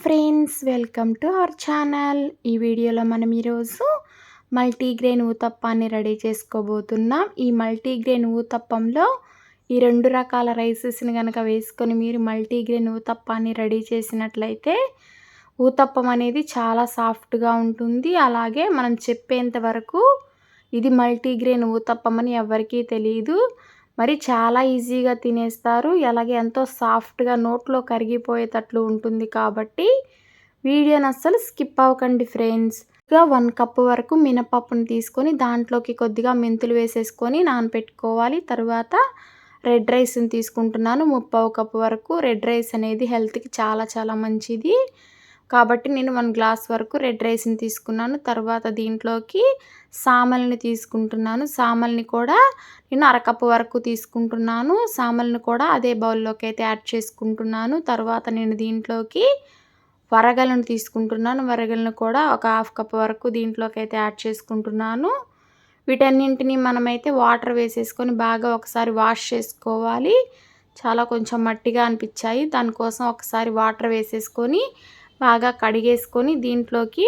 Friends, welcome to our channel. ఈ వీడియోలో మనం ఈరోజు మల్టీగ్రెయిన్ ఊతప్పాన్ని రెడీ చేసుకోబోతున్నాం. ఈ మల్టీగ్రెయిన్ ఊతప్పంలో ఈ 2 రకాల రైసెస్ని కనుక వేసుకొని మీరు మల్టీగ్రెయిన్ ఊతప్పాన్ని రెడీ చేసినట్లయితే ఊతప్పం అనేది చాలా సాఫ్ట్గా ఉంటుంది. అలాగే మనం చెప్పేంత వరకు ఇది మల్టీగ్రెయిన్ ఊతప్పం అని ఎవరికీ తెలియదు. మరి చాలా ఈజీగా తినేస్తారు. అలాగే ఎంతో సాఫ్ట్గా నోట్లో కరిగిపోయేటట్లు ఉంటుంది. కాబట్టి వీడియోని అస్సలు స్కిప్ అవ్వకండి ఫ్రెండ్స్. ఇంకా 1 కప్ వరకు మినపప్పును తీసుకొని దాంట్లోకి కొద్దిగా మెంతులు వేసేసుకొని నానబెట్టుకోవాలి. తర్వాత రెడ్ రైస్ని తీసుకుంటున్నాను. 3/4 కప్ వరకు. రెడ్ రైస్ అనేది హెల్త్కి చాలా చాలా మంచిది. కాబట్టి నేను 1 గ్లాస్ వరకు రెడ్ రైస్ని తీసుకున్నాను. తర్వాత దీంట్లోకి సామల్ని తీసుకుంటున్నాను. సామల్ని కూడా నేను 1/2 కప్ వరకు తీసుకుంటున్నాను. సామల్ని కూడా అదే బౌల్లోకి అయితే యాడ్ చేసుకుంటున్నాను. తర్వాత నేను దీంట్లోకి వరగలను తీసుకుంటున్నాను. వరగలను కూడా ఒక 1/2 కప్ వరకు దీంట్లోకి అయితే యాడ్ చేసుకుంటున్నాను. వీటన్నింటినీ మనమైతే వాటర్ వేసేసుకొని బాగా ఒకసారి వాష్ చేసుకోవాలి. చాలా కొంచెం మట్టిగా అనిపించాయి. దానికోసం ఒకసారి వాటర్ వేసేసుకొని బాగా కడిగేసుకొని దీంట్లోకి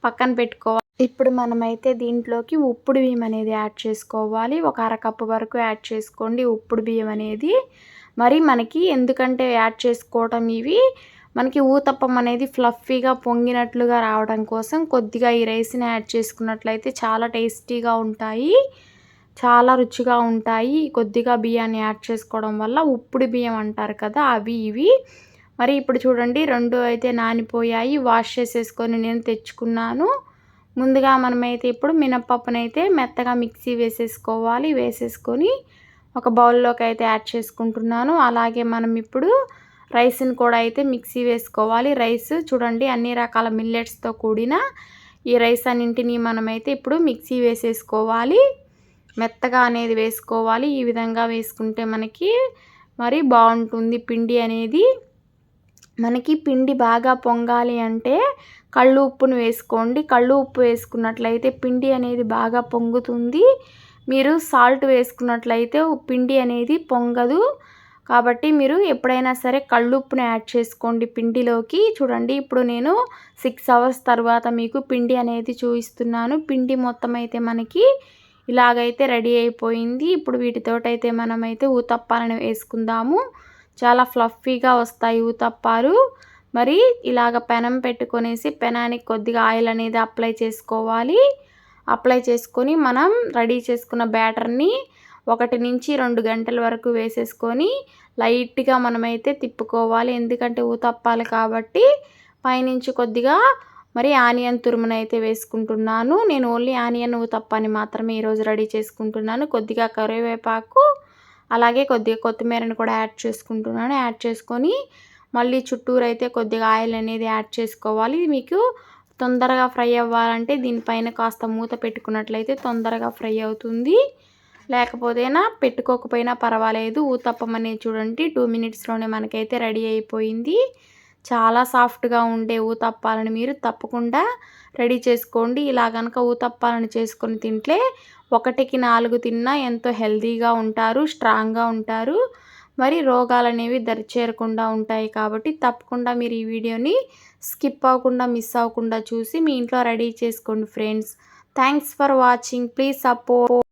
పక్కన పెట్టుకోవాలి. ఇప్పుడు మనమైతే దీంట్లోకి ఉప్పుడు బియ్యం అనేది యాడ్ చేసుకోవాలి. ఒక 1/2 కప్ వరకు యాడ్ చేసుకోండి ఉప్పుడు బియ్యం అనేది. మరి మనకి ఎందుకంటే యాడ్ చేసుకోవడం ఇవి మనకి ఊతప్పం అనేది ఫ్లఫీగా పొంగినట్లుగా రావడం కోసం కొద్దిగా ఈ రైస్ని యాడ్ చేసుకున్నట్లయితే చాలా టేస్టీగా ఉంటాయి, చాలా రుచిగా ఉంటాయి. కొద్దిగా బియ్యాన్ని యాడ్ చేసుకోవడం వల్ల ఉప్పుడు బియ్యం అంటారు కదా, అవి ఇవి. మరి ఇప్పుడు చూడండి 2 అయితే నానిపోయాయి. వాష్ చేసేసుకొని నేను తెచ్చుకున్నాను. ముందుగా మనమైతే ఇప్పుడు మినపప్పునైతే మెత్తగా మిక్సీ వేసేసుకోవాలి. వేసేసుకొని ఒక బౌల్లోకి అయితే యాడ్ చేసుకుంటున్నాను. అలాగే మనం ఇప్పుడు రైస్ని కూడా అయితే మిక్సీ వేసుకోవాలి. రైస్ చూడండి అన్ని రకాల మిల్లెట్స్తో కూడిన ఈ రైస్ అన్నింటినీ మనమైతే ఇప్పుడు మిక్సీ వేసేసుకోవాలి. మెత్తగా అనేది వేసుకోవాలి. ఈ విధంగా వేసుకుంటే మనకి మరి బాగుంటుంది పిండి అనేది. మనకి పిండి బాగా పొంగాలి అంటే కళ్ళు ఉప్పును వేసుకోండి. కళ్ళు ఉప్పు వేసుకున్నట్లయితే పిండి అనేది బాగా పొంగుతుంది. మీరు సాల్ట్ వేసుకున్నట్లయితే పిండి అనేది పొంగదు. కాబట్టి మీరు ఎప్పుడైనా సరే కళ్ళు ఉప్పును యాడ్ చేసుకోండి పిండిలోకి. చూడండి ఇప్పుడు నేను 6 అవర్స్ తర్వాత మీకు పిండి అనేది చూపిస్తున్నాను. పిండి మొత్తం అయితే మనకి ఇలాగైతే రెడీ అయిపోయింది. ఇప్పుడు వీటితోటైతే మనమైతే ఊతప్పాలను వేసుకుందాము. చాలా ఫ్లఫీగా వస్తాయి ఊతప్పాలు. మరి ఇలాగ పెనం పెట్టుకొనేసి పెనానికి కొద్దిగా ఆయిల్ అనేది అప్లై చేసుకోవాలి. అప్లై చేసుకొని మనం రెడీ చేసుకున్న బ్యాటర్ని 1 నుంచి 2 గంటల వరకు వేసేసుకొని లైట్గా మనమైతే తిప్పుకోవాలి. ఎందుకంటే ఊతప్పాలు కాబట్టి పైనుంచి కొద్దిగా మరి ఆనియన్ తురుమునైతే వేసుకుంటున్నాను. నేను ఓన్లీ ఆనియన్ ఊతప్పాన్ని మాత్రమే ఈరోజు రెడీ చేసుకుంటున్నాను. కొద్దిగా కరివేపాకు అలాగే కొద్దిగా కొత్తిమీరని కూడా యాడ్ చేసుకుంటున్నాను. యాడ్ చేసుకొని మళ్ళీ చుట్టూరు అయితే కొద్దిగా ఆయిల్ అనేది యాడ్ చేసుకోవాలి. మీకు తొందరగా ఫ్రై అవ్వాలంటే దీనిపైన కాస్త మూత పెట్టుకున్నట్లయితే తొందరగా ఫ్రై అవుతుంది. లేకపోతేనా పెట్టుకోకపోయినా పర్వాలేదు. ఊతప్పం అనేది చూడండి 2 మినిట్స్లోనే మనకైతే రెడీ అయిపోయింది. చాలా సాఫ్ట్గా ఉండే ఊతప్పాలను మీరు తప్పకుండా రెడీ చేసుకోండి. ఇలా కనుక ఊతప్పాలను చేసుకొని తింటే 1కి 4 తిన్నా ఎంతో హెల్తీగా ఉంటారు, స్ట్రాంగ్గా ఉంటారు. మరి రోగాలు అనేవి దరిచేరకుండా ఉంటాయి. కాబట్టి తప్పకుండా మీరు ఈ వీడియోని స్కిప్ అవ్వకుండా మిస్ అవ్వకుండా చూసి మీ ఇంట్లో రెడీ చేసుకోండి friends. Thanks for watching. Please support.